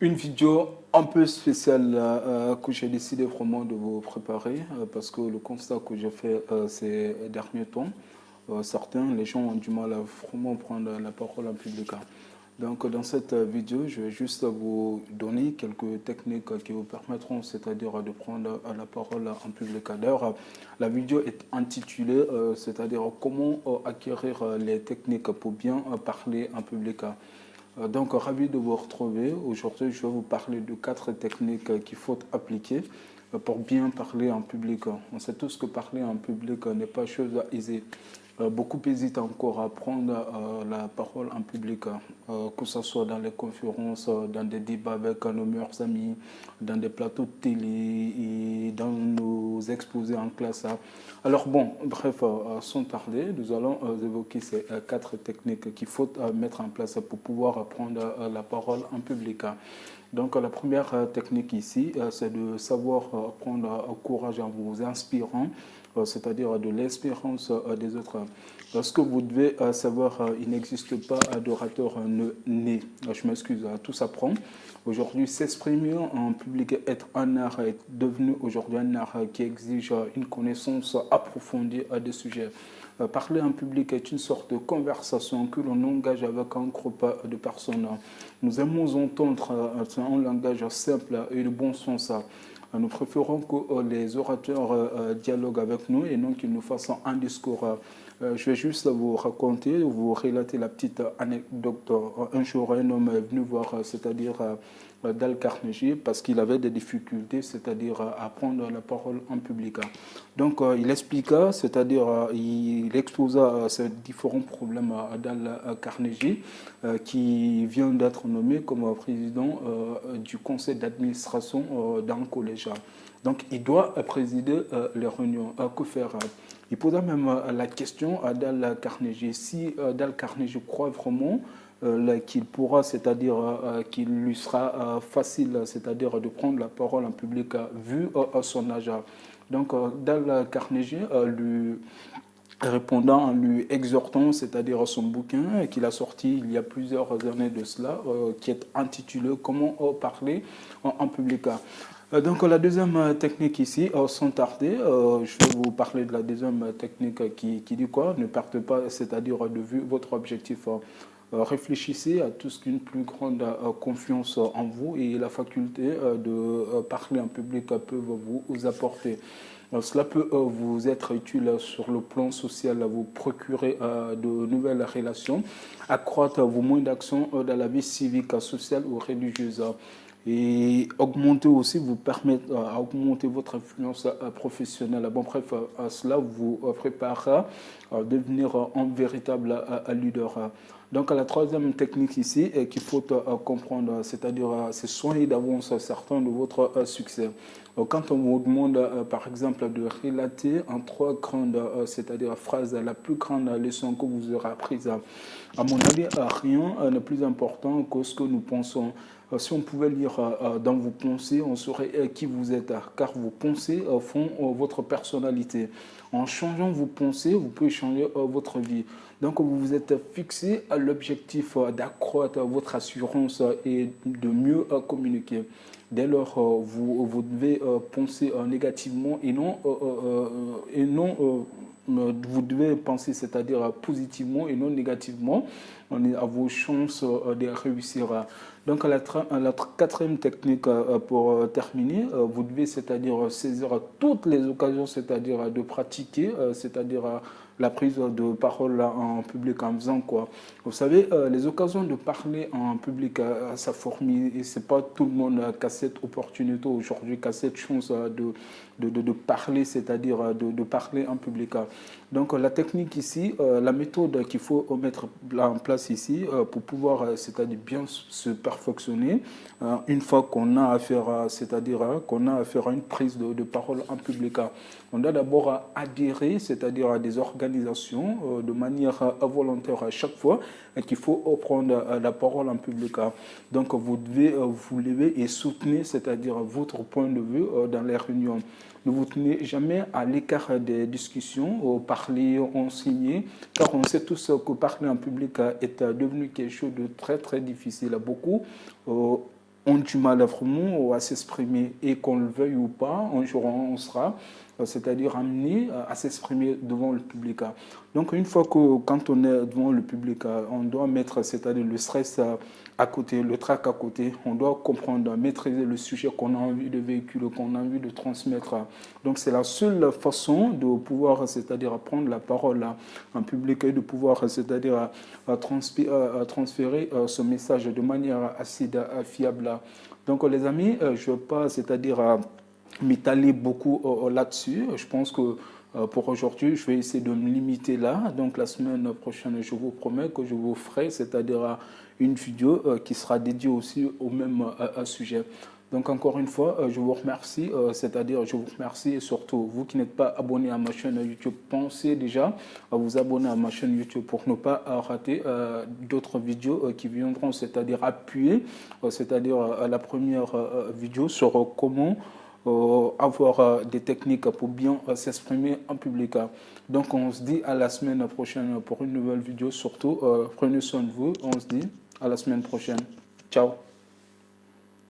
Une vidéo un peu spéciale que j'ai décidé vraiment de vous préparer parce que le constat que j'ai fait ces derniers temps, certains, les gens ont du mal à vraiment prendre la parole en public. Donc dans cette vidéo, je vais juste vous donner quelques techniques qui vous permettront, c'est-à-dire de prendre la parole en public. D'ailleurs, la vidéo est intitulée, c'est-à-dire comment acquérir les techniques pour bien parler en public. Donc, ravi de vous retrouver. Aujourd'hui, je vais vous parler de 4 techniques qu'il faut appliquer pour bien parler en public. On sait tous que parler en public n'est pas chose aisée. Beaucoup hésitent encore à prendre la parole en public, que ce soit dans les conférences, dans des débats avec nos meilleurs amis, dans des plateaux de télé et dans nos exposés en classe. Alors bon, bref, sans tarder, nous allons évoquer ces 4 techniques qu'il faut mettre en place pour pouvoir prendre la parole en public. Donc la première technique ici, c'est de savoir prendre courage en vous inspirant, c'est-à-dire de l'espérance des autres. Lorsque vous devez savoir, il n'existe pas d'orateur né. Je m'excuse, tout s'apprend. Aujourd'hui, s'exprimer en public, être un art, est devenu aujourd'hui un art qui exige une connaissance approfondie des sujets. Parler en public est une sorte de conversation que l'on engage avec un groupe de personnes. Nous aimons entendre un langage simple et de bon sens. Nous préférons que les orateurs dialoguent avec nous et non qu'ils nous fassent un discours. Je vais juste vous raconter, vous relater la petite anecdote. Un jour, un homme est venu voir, c'est-à-dire Dale Carnegie, parce qu'il avait des difficultés, c'est-à-dire à prendre la parole en public. Donc, il expliqua, c'est-à-dire il exposa ces différents problèmes à Dale Carnegie, qui vient d'être nommé comme président du conseil d'administration d'un collège. Donc, il doit présider les réunions. Que faire? Il posa même la question à Dale Carnegie. Si Dale Carnegie croit vraiment qu'il pourra, c'est-à-dire qu'il lui sera facile, c'est-à-dire de prendre la parole en public vu son âge. Donc, Dale Carnegie lui répondant en lui exhortant, c'est-à-dire son bouquin qu'il a sorti il y a plusieurs années de cela, qui est intitulé Comment parler en public. Donc la deuxième technique ici, sans tarder, je vais vous parler de la deuxième technique qui dit quoi? Ne partez pas, c'est-à-dire de vue votre objectif. Réfléchissez à tout ce qu'une plus grande confiance en vous et la faculté de parler en public peut vous apporter. Cela peut vous être utile sur le plan social, vous procurer de nouvelles relations, accroître vos moyens d'action dans la vie civique, sociale ou religieuse et augmenter aussi, vous permettre à augmenter votre influence professionnelle. Bon, bref, cela vous préparera à devenir un véritable leader. Donc, la troisième technique ici qu'il faut comprendre, c'est-à-dire c'est soigner d'avance certains de votre succès. Quand on vous demande, par exemple, de relater en 3 grandes, c'est-à-dire phrases, la plus grande leçon que vous aurez apprise, à mon avis, rien n'est plus important que ce que nous pensons. Si on pouvait lire dans vos pensées, on saurait qui vous êtes, car vos pensées font votre personnalité. En changeant vos pensées, vous pouvez changer votre vie. Donc, vous vous êtes fixé à l'objectif d'accroître votre assurance et de mieux communiquer. Dès lors, vous devez penser négativement et non vous devez penser, c'est-à-dire positivement et non négativement, à vos chances de réussir. Donc, la quatrième technique pour terminer, vous devez, c'est-à-dire saisir toutes les occasions, c'est-à-dire de pratiquer, c'est-à-dire la prise de parole en public en faisant quoi? Vous savez, les occasions de parler en public, ça fourmille et c'est pas tout le monde qui a cette opportunité aujourd'hui, qui a cette chance de parler, c'est-à-dire de parler en public. Donc la technique ici, la méthode qu'il faut mettre en place ici pour pouvoir, c'est-à-dire bien se perfectionner, une fois qu'on a affaire à, c'est-à-dire qu'on a affaire à une prise de parole en public, on doit d'abord adhérer, c'est-à-dire à des organisations de manière volontaire à chaque fois qu'il faut prendre la parole en public. Donc vous devez vous lever et soutenir, c'est-à-dire votre point de vue dans les réunions. Ne vous tenez jamais à l'écart des discussions, parler, enseigner, car on sait tous que parler en public est devenu quelque chose de très très difficile. Beaucoup ont du mal vraiment à s'exprimer et qu'on le veuille ou pas, un jour on sera, c'est-à-dire amené à s'exprimer devant le public. Donc une fois que quand on est devant le public, on doit mettre, c'est-à-dire le stress à côté, le trac à côté, on doit comprendre, maîtriser le sujet qu'on a envie de véhiculer, qu'on a envie de transmettre. Donc c'est la seule façon de pouvoir, c'est-à-dire prendre la parole en public et de pouvoir, c'est-à-dire transférer ce message de manière assez fiable. Donc les amis, je ne veux pas, c'est-à-dire m'étaler beaucoup là-dessus. Je pense que pour aujourd'hui, je vais essayer de me limiter là. Donc la semaine prochaine, je vous promets que je vous ferai, c'est-à-dire une vidéo qui sera dédiée aussi au même sujet. Donc encore une fois, je vous remercie, c'est-à-dire je vous remercie et surtout vous qui n'êtes pas abonné à ma chaîne YouTube, pensez déjà à vous abonner à ma chaîne YouTube pour ne pas rater d'autres vidéos qui viendront, c'est-à-dire appuyer, c'est-à-dire la première vidéo sur comment avoir des techniques pour bien s'exprimer en public. Donc on se dit à la semaine prochaine pour une nouvelle vidéo. Surtout, prenez soin de vous. On se dit à la semaine prochaine. Ciao.